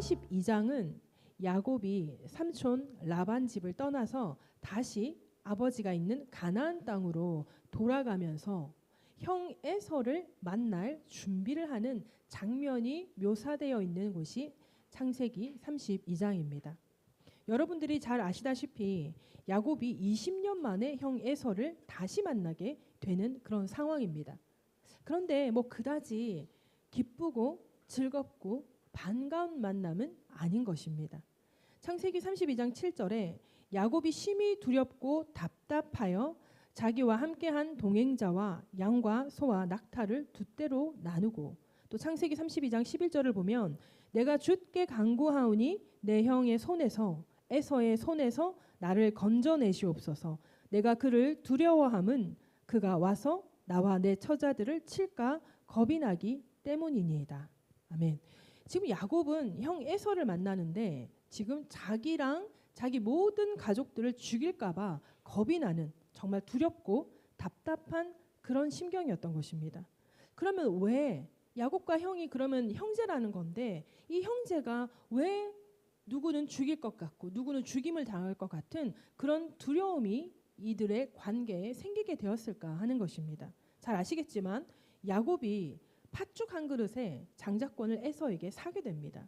32장은 야곱이 삼촌 라반 집을 떠나서 다시 아버지가 있는 가나안 땅으로 돌아가면서 형 에서를 만날 준비를 하는 장면이 묘사되어 있는 곳이 창세기 32장입니다. 여러분들이 잘 아시다시피 야곱이 20년 만에 형 에서를 다시 만나게 되는 그런 상황입니다. 그런데 뭐 그다지 기쁘고 즐겁고 반가운 만남은 아닌 것입니다. 창세기 32장 7절에 야곱이 심히 두렵고 답답하여 자기와 함께한 동행자와 양과 소와 낙타를 두 떼로 나누고, 또 창세기 32장 11절을 보면 내가 주께 간구하오니 내 형의 손에서 에서의 손에서 나를 건져내시옵소서. 내가 그를 두려워함은 그가 와서 나와 내 처자들을 칠까 겁이 나기 때문이니이다. 아멘. 지금 야곱은 형 에서를 만나는데 지금 자기랑 자기 모든 가족들을 죽일까 봐 겁이 나는, 정말 두렵고 답답한 그런 심경이었던 것입니다. 그러면 왜 야곱과 형이 그러면 형제라는 건데 이 형제가 왜 누구는 죽일 것 같고 누구는 죽임을 당할 것 같은 그런 두려움이 이들의 관계에 생기게 되었을까 하는 것입니다. 잘 아시겠지만 야곱이 팥죽 한 그릇에 장자권을 에서에게 사게 됩니다.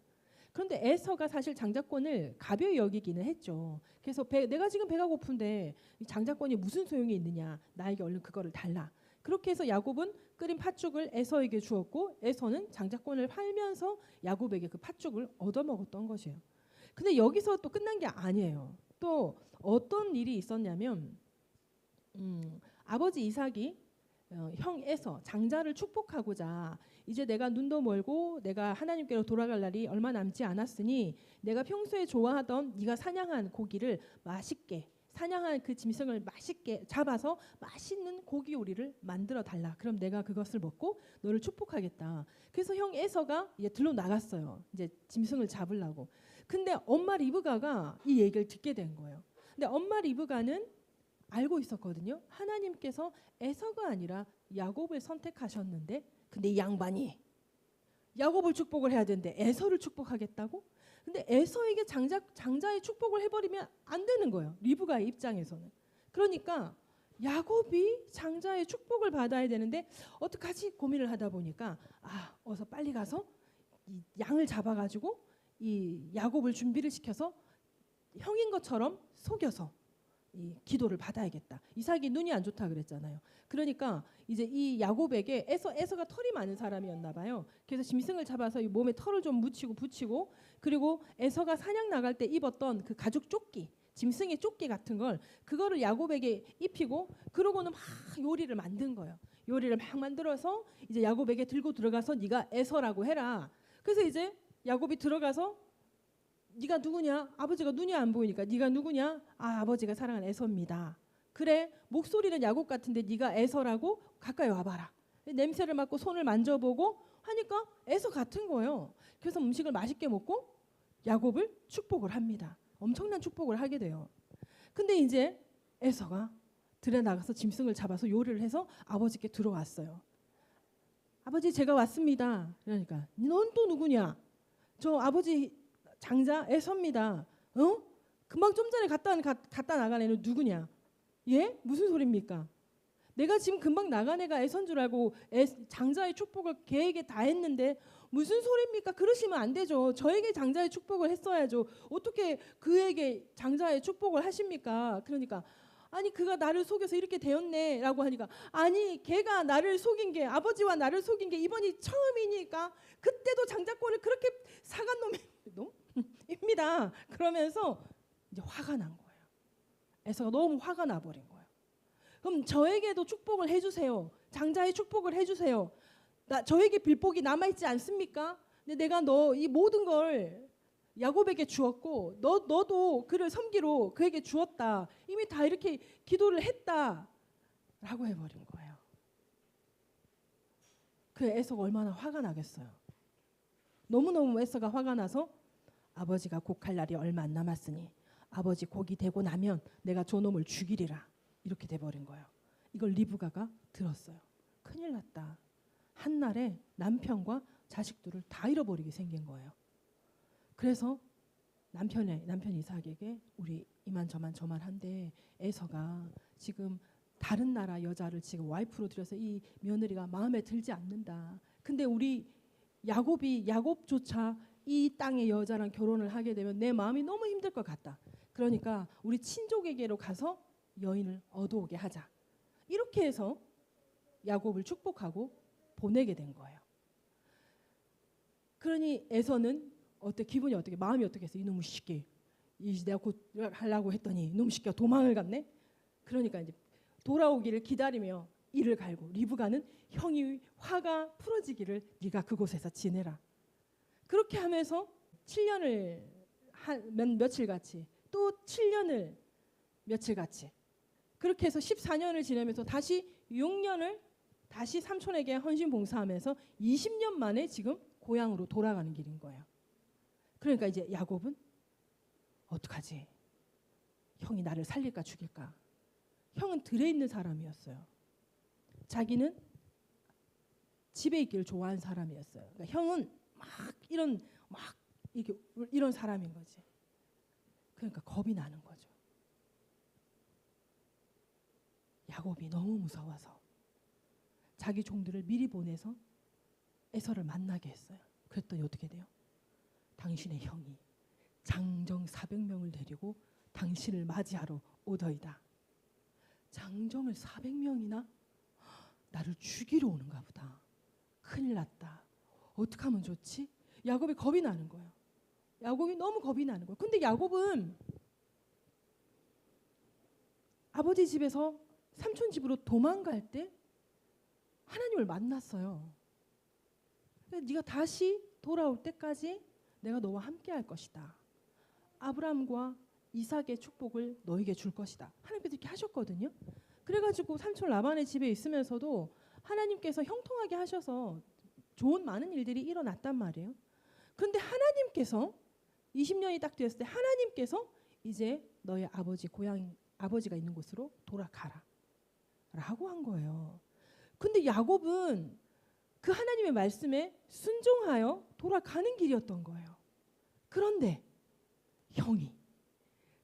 그런데 에서가 사실 장자권을 가벼이 여기기는 했죠. 그래서 내가 지금 배가 고픈데 장자권이 무슨 소용이 있느냐, 나에게 얼른 그거를 달라. 그렇게 해서 야곱은 끓인 팥죽을 에서에게 주었고 에서는 장자권을 팔면서 야곱에게 그 팥죽을 얻어먹었던 것이에요. 근데 여기서 또 끝난 게 아니에요. 또 어떤 일이 있었냐면 아버지 이삭이 형 에서 장자를 축복하고자 이제 내가 눈도 멀고 내가 하나님께로 돌아갈 날이 얼마 남지 않았으니 내가 평소에 좋아하던 네가 사냥한 고기를 맛있게, 사냥한 그 짐승을 맛있게 잡아서 맛있는 고기 요리를 만들어 달라. 그럼 내가 그것을 먹고 너를 축복하겠다. 그래서 형 에서가 이제 들러 나갔어요. 이제 짐승을 잡으려고. 근데 엄마 리브가가 이 얘기를 듣게 된 거예요. 근데 엄마 리브가는 알고 있었거든요. 하나님께서 에서가 아니라 야곱을 선택하셨는데, 근데 이 양반이 야곱을 축복을 해야 되는데 에서를 축복하겠다고? 근데 에서에게 장자의 축복을 해버리면 안 되는 거예요. 리브가의 입장에서는. 그러니까 야곱이 장자의 축복을 받아야 되는데 어떡하지 고민을 하다 보니까 어서 빨리 가서 이 양을 잡아가지고 이 야곱을 준비를 시켜서 형인 것처럼 속여서 이 기도를 받아야겠다. 이삭이 눈이 안 좋다 그랬잖아요. 그러니까 이제 이 야곱에게 에서가 털이 많은 사람이었나 봐요. 그래서 짐승을 잡아서 이 몸에 털을 좀 묻히고 붙이고, 그리고 에서가 사냥 나갈 때 입었던 그 가죽 조끼, 짐승의 조끼 같은 걸 그거를 야곱에게 입히고, 그러고는 막 요리를 만든 거예요. 요리를 막 만들어서 이제 야곱에게 들고 들어가서 네가 에서라고 해라. 그래서 이제 야곱이 들어가서 네가 누구냐? 아버지가 눈이 안 보이니까 네가 누구냐? 아버지가 사랑하는 에서입니다. 그래, 목소리는 야곱 같은데 네가 에서라고? 가까이 와봐라. 냄새를 맡고 손을 만져보고 하니까 에서 같은 거예요. 그래서 음식을 맛있게 먹고 야곱을 축복을 합니다. 엄청난 축복을 하게 돼요. 근데 이제 에서가 들에 나가서 짐승을 잡아서 요리를 해서 아버지께 들어왔어요. 아버지, 제가 왔습니다. 그러니까 넌 또 누구냐? 저 아버지 장자 에서입니다. 금방 좀 전에 갔다 나간 애는 누구냐? 예? 무슨 소리입니까? 내가 지금 금방 나간 애가 에서인 줄 알고 장자의 축복을 걔에게 다 했는데 무슨 소리입니까? 그러시면 안 되죠. 저에게 장자의 축복을 했어야죠. 어떻게 그에게 장자의 축복을 하십니까? 그러니까 아니 그가 나를 속여서 이렇게 되었네 라고 하니까, 아니 걔가 나를 속인 게, 아버지와 나를 속인 게 이번이 처음이니까 그때도 장자권을 그렇게 사간 놈입니다. 그러면서 이제 화가 난 거예요. 에서가 너무 화가 나버린 거예요. 그럼 저에게도 축복을 해주세요. 장자의 축복을 해주세요. 저에게 빌복이 남아있지 않습니까? 근데 내가 너 이 모든 걸 야곱에게 주었고 너도 그를 섬기로 그에게 주었다. 이미 다 이렇게 기도를 했다 라고 해버린 거예요. 그 에서가 얼마나 화가 나겠어요. 너무너무 에서가 화가 나서 아버지가 곡할 날이 얼마 안 남았으니 아버지 곡이 되고 나면 내가 저놈을 죽이리라, 이렇게 돼버린 거예요. 이걸 리브가가 들었어요. 큰일 났다. 한날에 남편과 자식들을 다 잃어버리게 생긴 거예요. 그래서 남편 이삭에게 우리 이만저만 한데 에서가 지금 다른 나라 여자를 지금 와이프로 들여서 이 며느리가 마음에 들지 않는다. 근데 우리 야곱조차 이 땅의 여자랑 결혼을 하게 되면 내 마음이 너무 힘들 것 같다. 그러니까 우리 친족에게로 가서 여인을 얻어오게 하자. 이렇게 해서 야곱을 축복하고 보내게 된 거예요. 그러니 에서는 기분이 어떻게, 마음이 어떻게 했어? 이놈의 새끼, 내가 곧 하려고 했더니 이놈의 새끼가 도망을 갔네. 그러니까 이제 돌아오기를 기다리며 이를 갈고 리브가는 형이 화가 풀어지기를 네가 그곳에서 지내라. 그렇게 하면서 7년을 며칠 같이 또 7년을 며칠 같이 그렇게 해서 14년을 지내면서 다시 6년을 다시 삼촌에게 헌신 봉사하면서 20년 만에 지금 고향으로 돌아가는 길인 거예요. 그러니까 이제 야곱은 어떡하지? 형이 나를 살릴까 죽일까? 형은 들에 있는 사람이었어요. 자기는 집에 있기를 좋아하는 사람이었어요. 그러니까 형은 이런 사람인 거지. 그러니까 겁이 나는 거죠. 야곱이 너무 무서워서 자기 종들을 미리 보내서 에서를 만나게 했어요. 그랬더니 어떻게 돼요? 당신의 형이 장정 400명을 데리고 당신을 맞이하러 오더이다. 장정을 400명이나? 나를 죽이러 오는가 보다. 큰일 났다. 어떻게 하면 좋지? 야곱이 겁이 나는 거예요. 야곱이 너무 겁이 나는 거예요. 근데 야곱은 아버지 집에서 삼촌 집으로 도망갈 때 하나님을 만났어요. 네가 다시 돌아올 때까지 내가 너와 함께 할 것이다. 아브라함과 이삭의 축복을 너에게 줄 것이다. 하나님께서 이렇게 하셨거든요. 그래가지고 삼촌 라반의 집에 있으면서도 하나님께서 형통하게 하셔서 좋은 많은 일들이 일어났단 말이에요. 그런데 하나님께서 20년이 딱 되었을 때 하나님께서 이제 너의 아버지가 있는 곳으로 돌아가라 라고 한 거예요. 근데 야곱은 그 하나님의 말씀에 순종하여 돌아가는 길이었던 거예요. 그런데 형이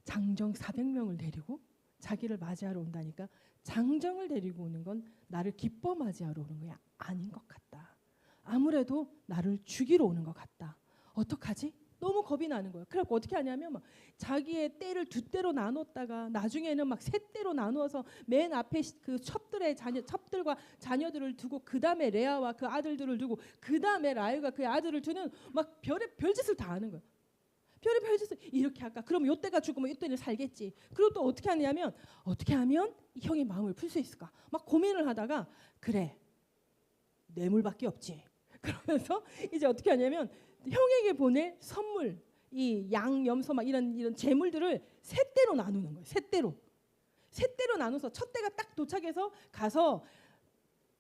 장정 400명을 데리고 자기를 맞이하러 온다니까 장정을 데리고 오는 건 나를 기뻐 맞이하러 오는 거야. 아닌 것 같다. 아무래도 나를 죽이러 오는 것 같다. 어떡하지? 너무 겁이 나는 거예요. 그래서 어떻게 하냐면 막 자기의 떼를 두 떼로 나눴다가 나중에는 막 세 떼로 나누어서 맨 앞에 그 첩들과 자녀들을 두고 그 다음에 레아와 그 아들들을 두고 그 다음에 라헬과 그의 아들을 두는 막 별짓을 다 하는 거예요. 별짓을 이렇게 할까? 그럼 요때가 죽으면 요때는 살겠지. 그리고 또 어떻게 하냐면 어떻게 하면 이 형의 마음을 풀 수 있을까? 막 고민을 하다가 그래 뇌물밖에 없지. 그러면서 이제 어떻게 하냐면 형에게 보낼 선물, 이 양, 염소 막 이런 재물들을 세 대로 나누는 거예요. 세 대로 나눠서 첫 대가 딱 도착해서 가서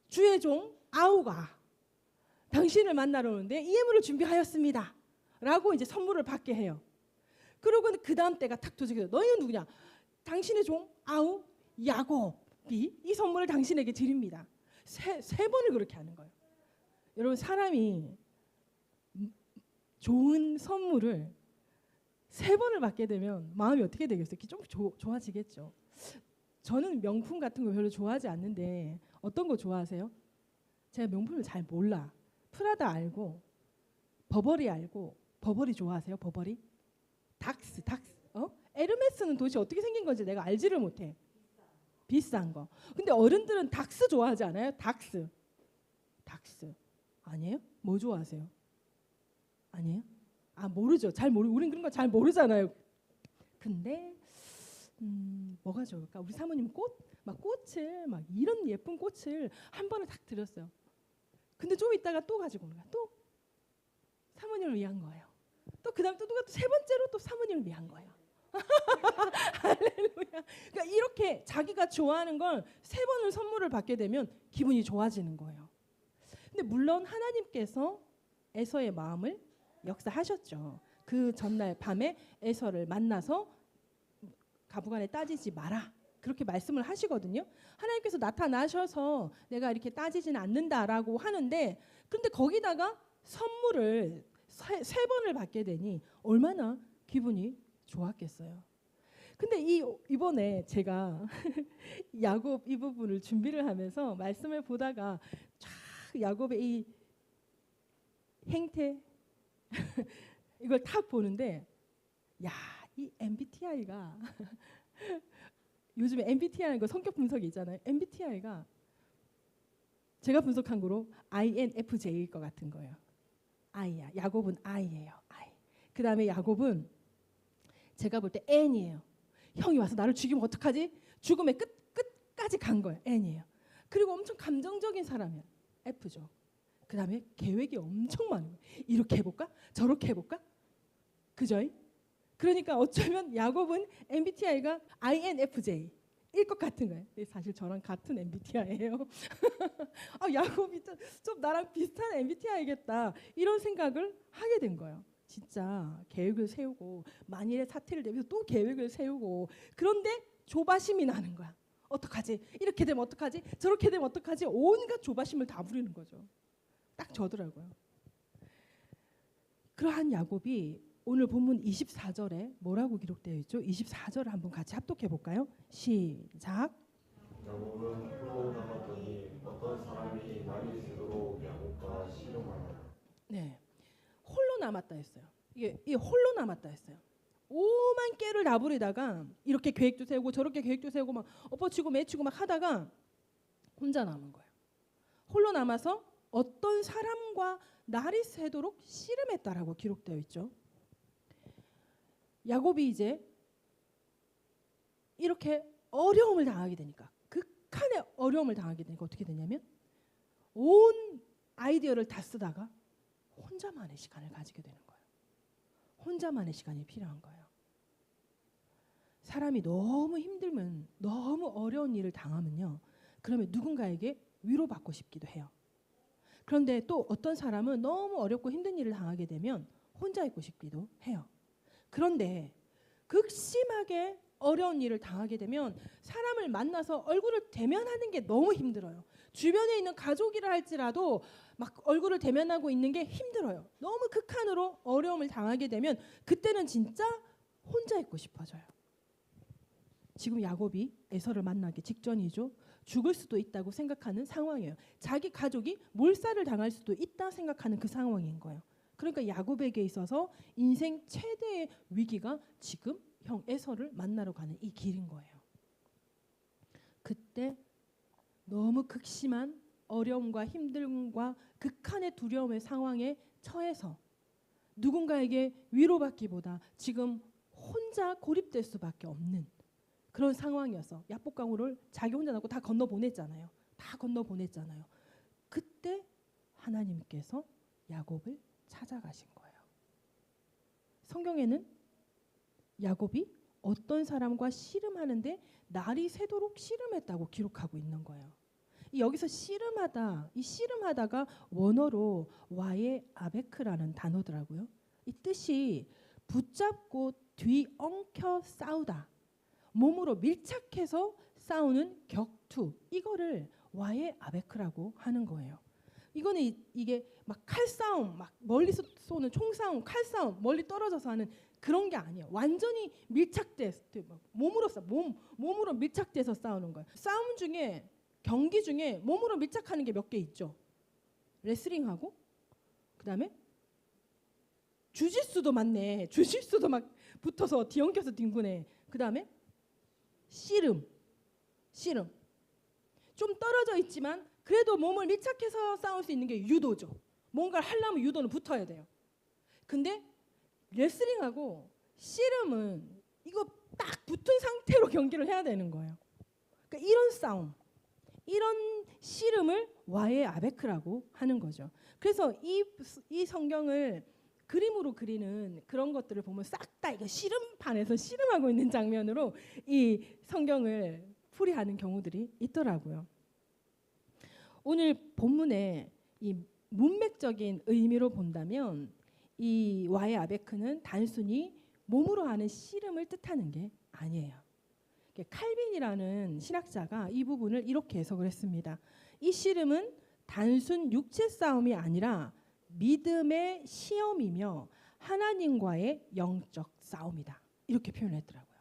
주의 종 아우가 당신을 만나러 오는데 이 예물을 준비하였습니다. 라고 이제 선물을 받게 해요. 그러고 그 다음 때가 탁 도착해서 너희는 누구냐? 당신의 종 아우 야곱이 이 선물을 당신에게 드립니다. 세 번을 그렇게 하는 거예요. 여러분 사람이 좋은 선물을 세 번을 받게 되면 마음이 어떻게 되겠어요? 좀 좋아지겠죠. 저는 명품 같은 거 별로 좋아하지 않는데 어떤 거 좋아하세요? 제가 명품을 잘 몰라. 프라다 알고 버버리 알고 버버리 좋아하세요? 버버리? 닥스. 에르메스는 도대체 어떻게 생긴 건지 내가 알지를 못해. 비싼 거. 근데 어른들은 닥스 좋아하지 않아요? 닥스. 아니에요? 뭐 좋아하세요? 아니에요? 모르죠. 우린 그런 거 잘 모르잖아요. 근데 뭐가 좋을까? 우리 사모님 꽃을 막 이런 예쁜 꽃을 한 번에 딱 드렸어요. 근데 좀 있다가 또 가지고 오는 거야. 또 사모님을 위한 거예요. 또 그다음 또 누가 또 세 번째로 또 사모님을 위한 거예요. 할렐루야. 그러니까 이렇게 자기가 좋아하는 걸 세 번을 선물을 받게 되면 기분이 좋아지는 거예요. 근데 물론 하나님께서 에서의 마음을 역사하셨죠. 그 전날 밤에 에서를 만나서 가부간에 따지지 마라. 그렇게 말씀을 하시거든요. 하나님께서 나타나셔서 내가 이렇게 따지지는 않는다라고 하는데 근데 거기다가 선물을 세 번을 받게 되니 얼마나 기분이 좋았겠어요. 근데 이번에 제가 야곱 이 부분을 준비를 하면서 말씀을 보다가 쫙 야곱의 이 행태 이걸 탁 보는데 야, 이 MBTI가 요즘에 MBTI라는 거 성격 분석이 있잖아요. MBTI가 제가 분석한 거로 INFJ일 것 같은 거예요. I야. 야곱은 I예요. I. 그 다음에 야곱은 제가 볼 때 N이에요. 형이 와서 나를 죽이면 어떡하지? 죽음의 끝까지 간 거예요. N이에요. 그리고 엄청 감정적인 사람이야. F죠. 그 다음에 계획이 엄청 많은 거예요. 이렇게 해볼까? 저렇게 해볼까? 그죠? 그러니까 어쩌면 야곱은 MBTI가 INFJ일 것 같은 거예요. 사실 저랑 같은 MBTI예요. 야곱이 좀 나랑 비슷한 MBTI겠다 이런 생각을 하게 된 거예요. 진짜 계획을 세우고 만일의 사태를 대비해서 또 계획을 세우고 그런데 조바심이 나는 거야. 어떡하지? 이렇게 되면 어떡하지? 저렇게 되면 어떡하지? 온갖 조바심을 다 부리는 거죠. 딱 저더라고요. 그러한 야곱이 오늘 본문 24절에 뭐라고 기록되어 있죠? 24절을 한번 같이 합독해 볼까요? 시작. 야곱은 홀로 남았더니 어떤 사람이 날이 새도록 야곱과 씨름하나. 네, 홀로 남았다 했어요. 이게 홀로 남았다 했어요. 오만 깨를 다 부리다가 이렇게 계획도 세우고 저렇게 계획도 세우고 막 엎어치고 매치고 막 하다가 혼자 남은 거예요. 홀로 남아서 어떤 사람과 날이 새도록 씨름했다라고 기록되어 있죠. 야곱이 이제 이렇게 어려움을 당하게 되니까 극한의 어려움을 당하게 되니까 어떻게 되냐면 온 아이디어를 다 쓰다가 혼자만의 시간을 가지게 되는 거예요. 혼자만의 시간이 필요한 거예요. 사람이 너무 힘들면 너무 어려운 일을 당하면요. 그러면 누군가에게 위로받고 싶기도 해요. 그런데 또 어떤 사람은 너무 어렵고 힘든 일을 당하게 되면 혼자 있고 싶기도 해요. 그런데 극심하게 어려운 일을 당하게 되면 사람을 만나서 얼굴을 대면하는 게 너무 힘들어요. 주변에 있는 가족이라 할지라도 막 얼굴을 대면하고 있는 게 힘들어요. 너무 극한으로 어려움을 당하게 되면 그때는 진짜 혼자 있고 싶어져요. 지금 야곱이 에서를 만나기 직전이죠. 죽을 수도 있다고 생각하는 상황이에요. 자기 가족이 몰살을 당할 수도 있다 생각하는 그 상황인 거예요. 그러니까 야곱에게 있어서 인생 최대의 위기가 지금 형 에서를 만나러 가는 이 길인 거예요. 그때 너무 극심한 어려움과 힘듦과 극한의 두려움의 상황에 처해서 누군가에게 위로받기보다 지금 혼자 고립될 수밖에 없는 그런 상황이어서 야복강우를 자기 혼자 낳고 다 건너보냈잖아요. 다 건너보냈잖아요. 그때 하나님께서 야곱을 찾아가신 거예요. 성경에는 야곱이 어떤 사람과 씨름하는데 날이 새도록 씨름했다고 기록하고 있는 거예요. 여기서 씨름하다, 이 씨름하다가 원어로 와예 아베크라는 단어더라고요. 이 뜻이 붙잡고 뒤엉켜 싸우다, 몸으로 밀착해서 싸우는 격투, 이거를 와예 아베크라고 하는 거예요. 이거는 이게 막 칼싸움, 막 멀리서 쏘는 총싸움, 칼싸움, 멀리 떨어져서 하는 그런 게 아니에요. 완전히 밀착돼서 몸으로 밀착돼서 싸우는 거예요. 싸움 중에 경기 중에 몸으로 밀착하는 게 몇 개 있죠. 레슬링하고 그다음에 주짓수도 맞네. 주짓수도 막 붙어서 뒤엉켜서 뒹구네. 그다음에 씨름. 좀 떨어져 있지만 그래도 몸을 밀착해서 싸울 수 있는 게 유도죠. 뭔가를 하려면 유도는 붙어야 돼요. 근데 레슬링하고 씨름은 이거 딱 붙은 상태로 경기를 해야 되는 거예요. 그러니까 이런 싸움, 이런 씨름을 와예 아베크라고 하는 거죠. 그래서 이 성경을 그림으로 그리는 그런 것들을 보면 싹 다 이거 씨름판에서 씨름하고 있는 장면으로 이 성경을 풀이하는 경우들이 있더라고요. 오늘 본문의 이 문맥적인 의미로 본다면 이 와예 아베크는 단순히 몸으로 하는 씨름을 뜻하는 게 아니에요. 칼빈이라는 신학자가 이 부분을 이렇게 해석을 했습니다. 이 씨름은 단순 육체 싸움이 아니라 믿음의 시험이며 하나님과의 영적 싸움이다. 이렇게 표현했더라고요.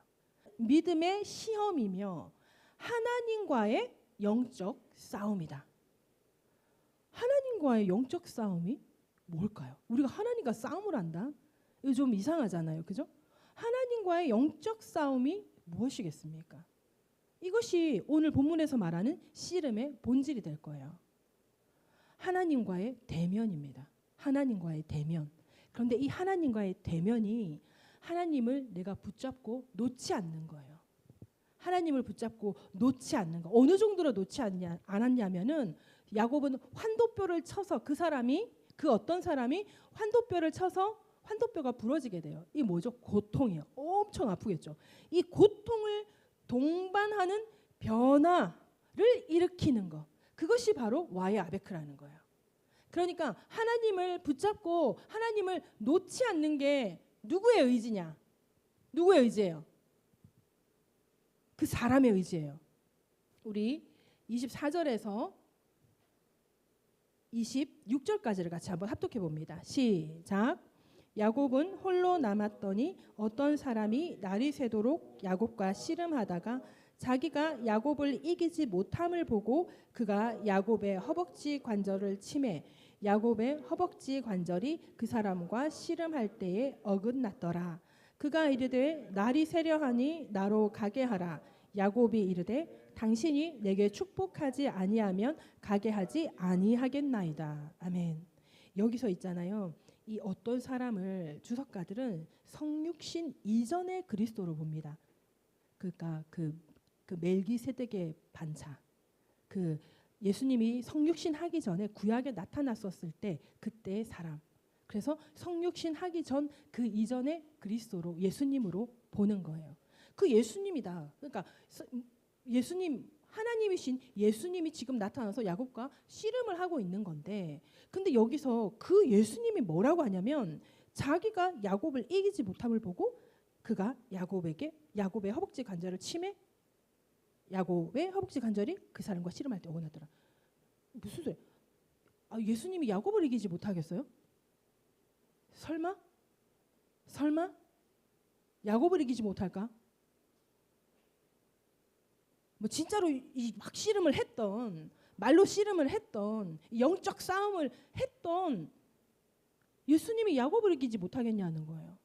믿음의 시험이며 하나님과의 영적 싸움이다. 하나님과의 영적 싸움이 뭘까요? 우리가 하나님과 싸움을 한다? 이거 좀 이상하잖아요. 그죠? 하나님과의 영적 싸움이 무엇이겠습니까? 이것이 오늘 본문에서 말하는 씨름의 본질이 될 거예요. 하나님과의 대면입니다. 하나님과의 대면. 그런데 이 하나님과의 대면이 하나님을 내가 붙잡고 놓지 않는 거예요. 하나님을 붙잡고 놓지 않는 거. 어느 정도로 놓지 않았냐면은 야곱은 환도뼈를 쳐서 그 어떤 사람이 환도뼈를 쳐서 환도뼈가 부러지게 돼요. 이 뭐죠? 고통이에요. 엄청 아프겠죠. 이 고통을 동반하는 변화를 일으키는 거. 그것이 바로 와의 아베크라는 거예요. 그러니까 하나님을 붙잡고 하나님을 놓지 않는 게 누구의 의지냐? 누구의 의지예요? 그 사람의 의지예요. 우리 24절에서 26절까지를 같이 한번 합독해 봅니다. 시작. 야곱은 홀로 남았더니 어떤 사람이 날이 새도록 야곱과 씨름하다가 자기가 야곱을 이기지 못함을 보고 그가 야곱의 허벅지 관절을 치매 야곱의 허벅지 관절이 그 사람과 씨름할 때에 어긋났더라. 그가 이르되 날이 새려하니 나로 가게 하라. 야곱이 이르되 당신이 내게 축복하지 아니하면 가게 하지 아니하겠나이다. 아멘. 여기서 있잖아요. 이 어떤 사람을 주석가들은 성육신 이전의 그리스도로 봅니다. 그러니까 그 멜기세덱의 반차. 그 예수님이 성육신 하기 전에 구약에 나타났었을 때 그때의 사람. 그래서 성육신 하기 전 그 이전의 그리스도로 예수님으로 보는 거예요. 그 예수님이다. 그러니까 예수님 하나님이신 예수님이 지금 나타나서 야곱과 씨름을 하고 있는 건데 근데 여기서 그 예수님이 뭐라고 하냐면 자기가 야곱을 이기지 못함을 보고 그가 야곱의 허벅지 관절을 치매 야곱의 허벅지 관절이 그 사람과 씨름할 때 어긋났더라. 무슨 소리? 예수님이 야곱을 이기지 못하겠어요? 설마? 야곱을 이기지 못할까? 뭐 진짜로 막 씨름을 했던 말로 씨름을 했던 영적 싸움을 했던 예수님이 야곱을 이기지 못하겠냐는 거예요.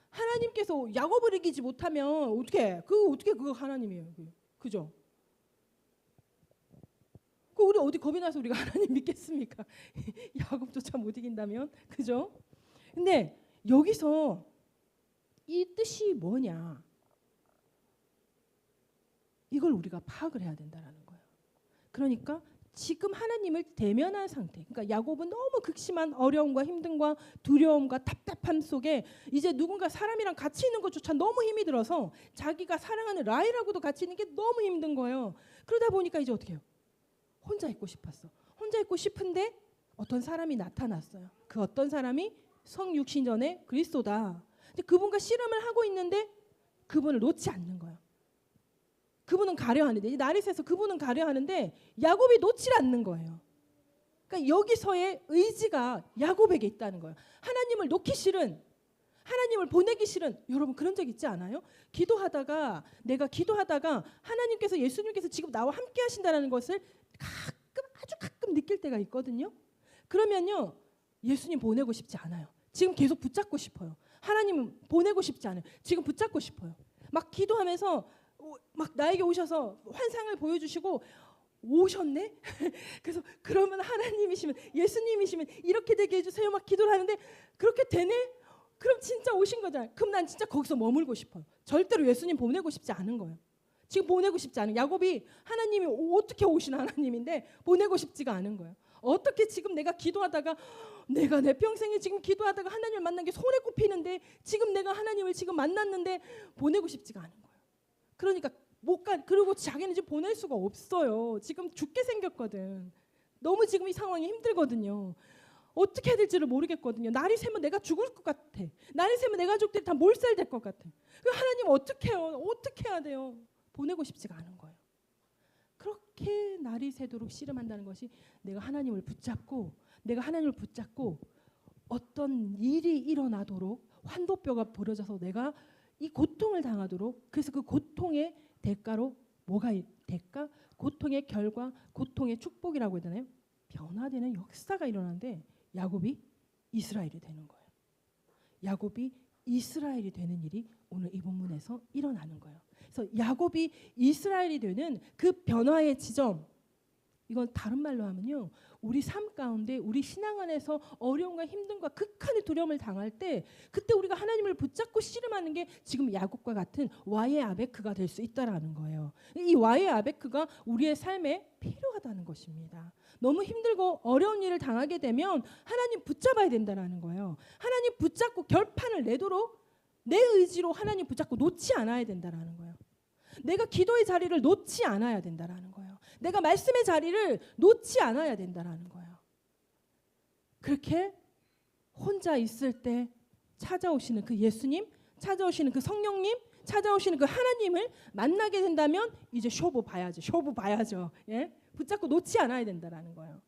하나님께서 야곱을 이기지 못하면 어떻게 그거 하나님이에요. 그죠? 우리 어디 겁이 나서 우리가 하나님 믿겠습니까? 야곱조차 못 이긴다면 그죠? 근데 여기서 이 뜻이 뭐냐? 이걸 우리가 파악을 해야 된다라는 거예요. 그러니까 지금 하나님을 대면한 상태. 그러니까 야곱은 너무 극심한 어려움과 힘듦과 두려움과 답답함 속에 이제 누군가 사람이랑 같이 있는 것조차 너무 힘이 들어서 자기가 사랑하는 라헬하고도 같이 있는 게 너무 힘든 거예요. 그러다 보니까 이제 어떻게 해요? 혼자 있고 싶었어. 혼자 있고 싶은데 어떤 사람이 나타났어요. 그 어떤 사람이 성육신전의 그리스도다. 근데 그분과 씨름을 하고 있는데 그분을 놓지 않는 거예요. 그분은 가려 하는데 날이 새서 그분은 가려 하는데 야곱이 놓질 않는 거예요. 그러니까 여기서의 의지가 야곱에게 있다는 거예요. 하나님을 놓기 싫은 하나님을 보내기 싫은 여러분 그런 적 있지 않아요? 내가 기도하다가 하나님께서 예수님께서 지금 나와 함께 하신다는 것을 아주 가끔 느낄 때가 있거든요. 그러면요 예수님 보내고 싶지 않아요. 지금 계속 붙잡고 싶어요. 하나님은 보내고 싶지 않아요. 지금 붙잡고 싶어요. 막 기도하면서 막 나에게 오셔서 환상을 보여주시고 오셨네? 그래서 그러면 하나님이시면 예수님이시면 이렇게 되게 해주세요. 막 기도를 하는데 그렇게 되네? 그럼 진짜 오신 거잖아요. 그럼 난 진짜 거기서 머물고 싶어요. 절대로 예수님 보내고 싶지 않은 거예요. 지금 보내고 싶지 않은 야곱이 하나님이 어떻게 오신 하나님인데 보내고 싶지가 않은 거예요. 어떻게 지금 내가 기도하다가 내가 내 평생에 지금 기도하다가 하나님을 만난 게 손에 꼽히는데 지금 내가 하나님을 지금 만났는데 보내고 싶지가 않은 거예요. 그러니까 못 가. 그리고 자기는 지금 보낼 수가 없어요. 지금 죽게 생겼거든. 너무 지금 이 상황이 힘들거든요. 어떻게 해야 될지를 모르겠거든요. 날이 새면 내가 죽을 것 같아. 날이 새면 내 가족들이 다 몰살될 것 같아. 하나님 어떻게 해요? 어떻게 해야 돼요? 보내고 싶지가 않은 거예요. 그렇게 날이 새도록 씨름한다는 것이 내가 하나님을 붙잡고 어떤 일이 일어나도록 환도뼈가 부러져서 내가 이 고통을 당하도록, 그래서 그 고통의 대가로 뭐가 대가? 고통의 결과, 고통의 축복이라고 해야 되나요? 변화되는 역사가 일어나는데 야곱이 이스라엘이 되는 거예요. 야곱이 이스라엘이 되는 일이 오늘 이 본문에서 일어나는 거예요. 그래서 야곱이 이스라엘이 되는 그 변화의 지점, 이건 다른 말로 하면요, 우리 삶 가운데 우리 신앙 안에서 어려움과 힘듦과 극한의 두려움을 당할 때 그때 우리가 하나님을 붙잡고 씨름하는 게 지금 야곱과 같은 와의 아베크가 될 수 있다라는 거예요. 이 와의 아베크가 우리의 삶에 필요하다는 것입니다. 너무 힘들고 어려운 일을 당하게 되면 하나님 붙잡아야 된다는 거예요. 하나님 붙잡고 결판을 내도록 내 의지로 하나님 붙잡고 놓지 않아야 된다는 거예요. 내가 기도의 자리를 놓지 않아야 된다는 거예요. 내가 말씀의 자리를 놓지 않아야 된다는 거예요. 그렇게 혼자 있을 때 찾아오시는 그 예수님, 찾아오시는 그 성령님, 찾아오시는 그 하나님을 만나게 된다면 이제 쇼부 봐야죠. 예? 붙잡고 놓지 않아야 된다는 거예요.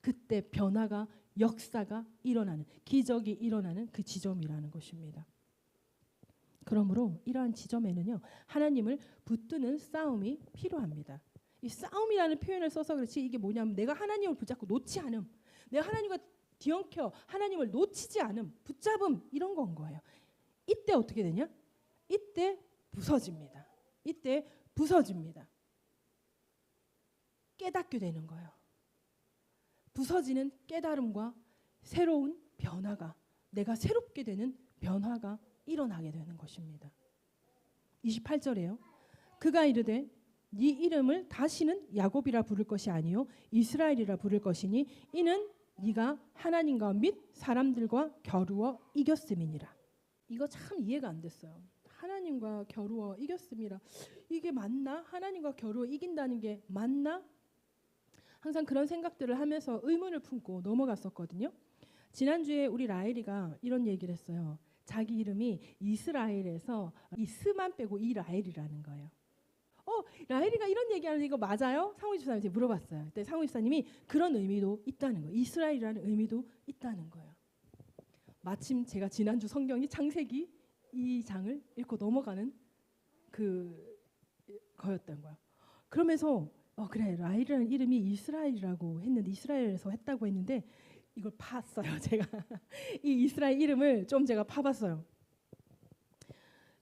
그때 변화가, 역사가 일어나는, 기적이 일어나는 그 지점이라는 것입니다. 그러므로 이러한 지점에는요, 하나님을 붙드는 싸움이 필요합니다. 이 싸움이라는 표현을 써서 그렇지, 이게 뭐냐면 내가 하나님을 붙잡고 놓지 않음, 내가 하나님과 뒤엉켜 하나님을 놓치지 않음, 붙잡음, 이런 건 거예요. 이때 어떻게 되냐? 이때 부서집니다. 깨닫게 되는 거예요. 부서지는 깨달음과 새로운 변화가, 내가 새롭게 되는 변화가 일어나게 되는 것입니다. 28절에요. 그가 이르되 네 이름을 다시는 야곱이라 부를 것이 아니요 이스라엘이라 부를 것이니 이는 네가 하나님과 및 사람들과 겨루어 이겼음이니라. 이거 참 이해가 안 됐어요. 하나님과 겨루어 이겼음이라. 이게 맞나? 하나님과 겨루어 이긴다는 게 맞나? 항상 그런 생각들을 하면서 의문을 품고 넘어갔었거든요. 지난주에 우리 라엘이가 이런 얘기를 했어요. 자기 이름이 이스라엘에서 이 스만 빼고 이라엘이라는 거예요. 라엘이가 이런 얘기하는 이거 맞아요? 상훈 집사님한테 물어봤어요. 그때 상훈 집사님이 그런 의미도 있다는 거예요. 이스라엘이라는 의미도 있다는 거예요. 마침 제가 지난주 성경이 창세기 2장을 읽고 넘어가는 거였던 거예요. 그러면서 그래, 라엘이라는 이름이 이스라엘이라고 했는데, 이스라엘에서 했다고 했는데 이걸 팠어요. 제가 이 이스라엘 이름을 좀 제가 파봤어요.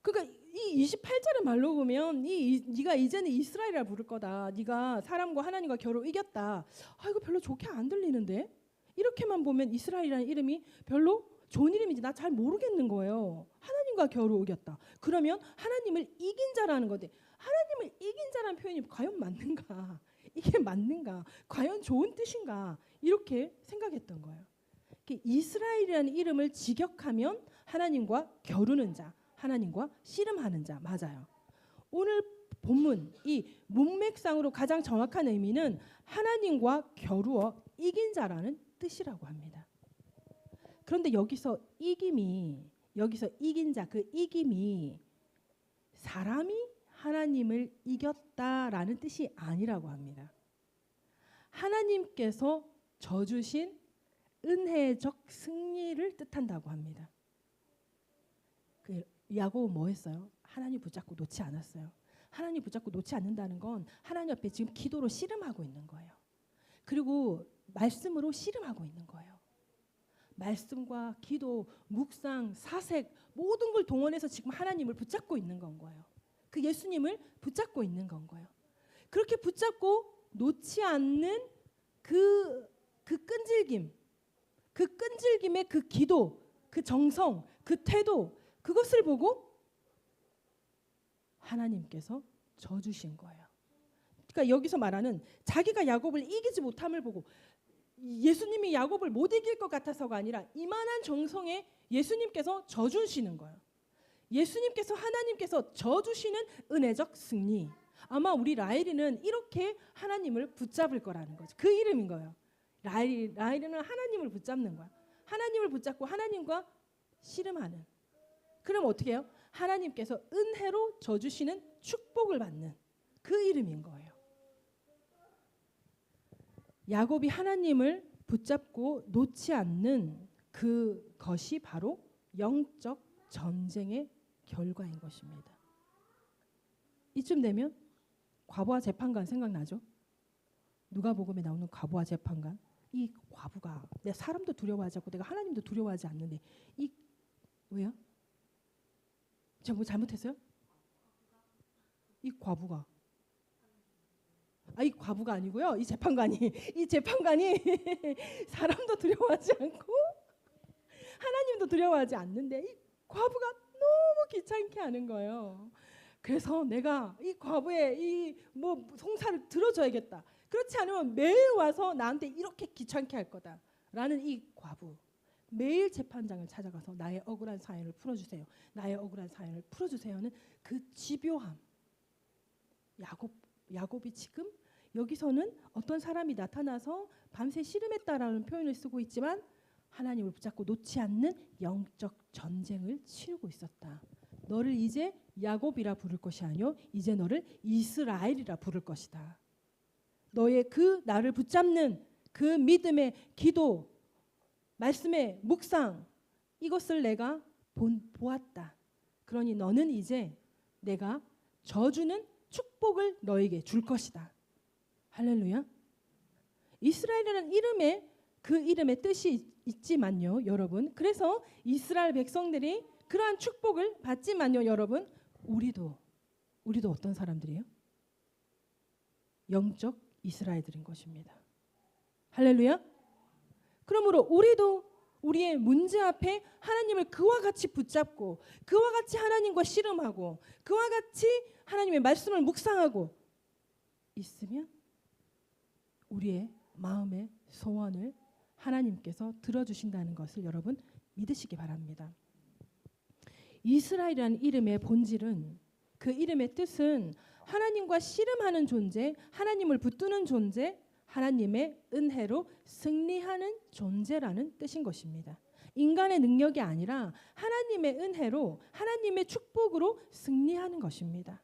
그러니까 이 28절의 말로 보면 네가 이제는 이스라엘이라 부를 거다. 네가 사람과 하나님과 겨루 이겼다. 이거 별로 좋게 안 들리는데? 이렇게만 보면 이스라엘이라는 이름이 별로 좋은 이름인지 나 잘 모르겠는 거예요. 하나님과 겨루 이겼다. 그러면 하나님을 이긴 자라는 건데, 하나님을 이긴 자라는 표현이 과연 맞는가? 이게 맞는가? 과연 좋은 뜻인가? 이렇게 생각했던 거예요. 이스라엘이라는 이름을 직역하면 하나님과 겨루는 자, 하나님과 씨름하는 자, 맞아요. 오늘 본문 이 문맥상으로 가장 정확한 의미는 하나님과 겨루어 이긴 자라는 뜻이라고 합니다. 그런데 여기서 이긴 자, 그 이김이 사람이 하나님을 이겼다라는 뜻이 아니라고 합니다. 하나님께서 져주신 은혜적 승리를 뜻한다고 합니다. 야곱은 뭐 했어요? 하나님 붙잡고 놓지 않았어요. 하나님 붙잡고 놓지 않는다는 건 하나님 앞에 지금 기도로 씨름하고 있는 거예요. 그리고 말씀으로 씨름하고 있는 거예요. 말씀과 기도, 묵상, 사색 모든 걸 동원해서 지금 하나님을 붙잡고 있는 건 거예요. 그 예수님을 붙잡고 있는 건 거예요. 그렇게 붙잡고 놓지 않는 그 끈질김의 그 기도, 그 정성, 그 태도, 그것을 보고 하나님께서 져주신 거예요. 그러니까 여기서 말하는 자기가 야곱을 이기지 못함을 보고 예수님이 야곱을 못 이길 것 같아서가 아니라 이만한 정성에 예수님께서 져주시는 거예요. 예수님께서, 하나님께서 져주시는 은혜적 승리. 아마 우리 라엘이는 이렇게 하나님을 붙잡을 거라는 거죠. 그 이름인 거예요. 라엘이는 하나님을 붙잡는 거야. 하나님을 붙잡고 하나님과 씨름하는. 그럼 어떻게 해요? 하나님께서 은혜로 져주시는 축복을 받는 그 이름인 거예요. 야곱이 하나님을 붙잡고 놓지 않는 그것이 바로 영적 전쟁의 결과인 것입니다. 이쯤 되면 과부와 재판관 생각나죠? 누가복음에 나오는 과부와 재판관. 이 과부가 내 사람도 두려워하지 않고 내가 하나님도 두려워하지 않는데 이 왜요? 제가 뭐 잘못했어요? 이 과부가 이 과부가 아니고요. 이 재판관이 사람도 두려워하지 않고 하나님도 두려워하지 않는데 이 과부가 너무 귀찮게 하는 거예요. 그래서 내가 이 과부의 이 송사를 들어줘야겠다. 그렇지 않으면 매일 와서 나한테 이렇게 귀찮게 할 거다라는 이 과부. 매일 재판장을 찾아가서 나의 억울한 사연을 풀어주세요. 나의 억울한 사연을 풀어주세요는 그 집요함. 야곱이 지금 여기서는 어떤 사람이 나타나서 밤새 씨름했다라는 표현을 쓰고 있지만 하나님을 붙잡고 놓지 않는 영적 전쟁을 치르고 있었다. 너를 이제 야곱이라 부를 것이 아니요 이제 너를 이스라엘이라 부를 것이다. 너의 그 나를 붙잡는 그 믿음의 기도, 말씀의 묵상, 이것을 내가 보았다. 그러니 너는 이제 내가 저주는 축복을 너에게 줄 것이다. 할렐루야. 이스라엘이라는 이름에 그 이름의 뜻이 있지만요, 여러분. 그래서 이스라엘 백성들이 그러한 축복을 받지만요, 여러분. 우리도 어떤 사람들이에요? 영적 이스라엘들인 것입니다. 할렐루야. 그러므로 우리도 우리의 문제 앞에 하나님을 그와 같이 붙잡고 그와 같이 하나님과 씨름하고 그와 같이 하나님의 말씀을 묵상하고 있으면 우리의 마음의 소원을 하나님께서 들어주신다는 것을 여러분 믿으시기 바랍니다. 이스라엘이라는 이름의 본질은, 그 이름의 뜻은 하나님과 씨름하는 존재, 하나님을 붙드는 존재, 하나님의 은혜로 승리하는 존재라는 뜻인 것입니다. 인간의 능력이 아니라 하나님의 은혜로, 하나님의 축복으로 승리하는 것입니다.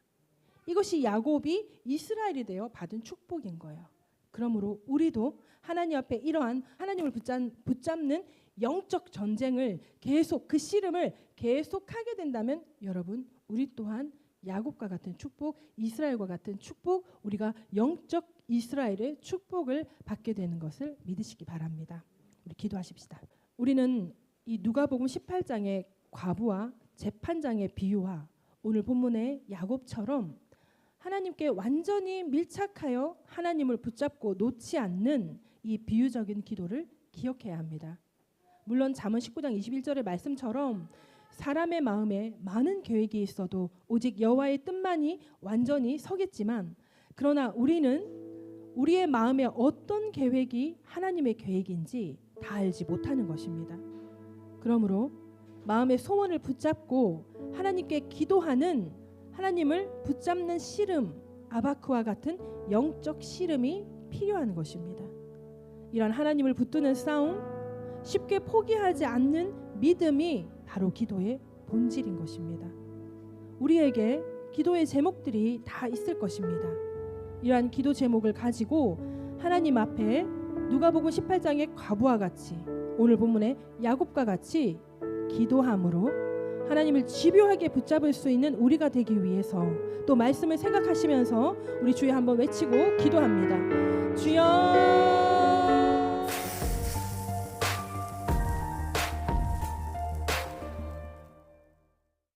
이것이 야곱이 이스라엘이 되어 받은 축복인 거예요. 그러므로 우리도 하나님 앞에 이러한 하나님을 붙잡는 영적 전쟁을 계속, 그 씨름을 계속하게 된다면 여러분, 우리 또한 야곱과 같은 축복, 이스라엘과 같은 축복, 우리가 영적 이스라엘의 축복을 받게 되는 것을 믿으시기 바랍니다. 우리 기도하십시다. 우리는 이 누가복음 18장의 과부와 재판장의 비유와 오늘 본문의 야곱처럼 하나님께 완전히 밀착하여 하나님을 붙잡고 놓지 않는 이 비유적인 기도를 기억해야 합니다. 물론 잠언 19장 21절의 말씀처럼 사람의 마음에 많은 계획이 있어도 오직 여호와의 뜻만이 완전히 서겠지만, 그러나 우리는 우리의 마음에 어떤 계획이 하나님의 계획인지 다 알지 못하는 것입니다. 그러므로 마음의 소원을 붙잡고 하나님께 기도하는, 하나님을 붙잡는 씨름, 아바크와 같은 영적 씨름이 필요한 것입니다. 이런 하나님을 붙드는 싸움, 쉽게 포기하지 않는 믿음이 바로 기도의 본질인 것입니다. 우리에게 기도의 제목들이 다 있을 것입니다. 이러한 기도 제목을 가지고 하나님 앞에 누가복음 18장의 과부와 같이, 오늘 본문의 야곱과 같이 기도함으로 하나님을 집요하게 붙잡을 수 있는 우리가 되기 위해서, 또 말씀을 생각하시면서 우리 주여 한번 외치고 기도합니다. 주여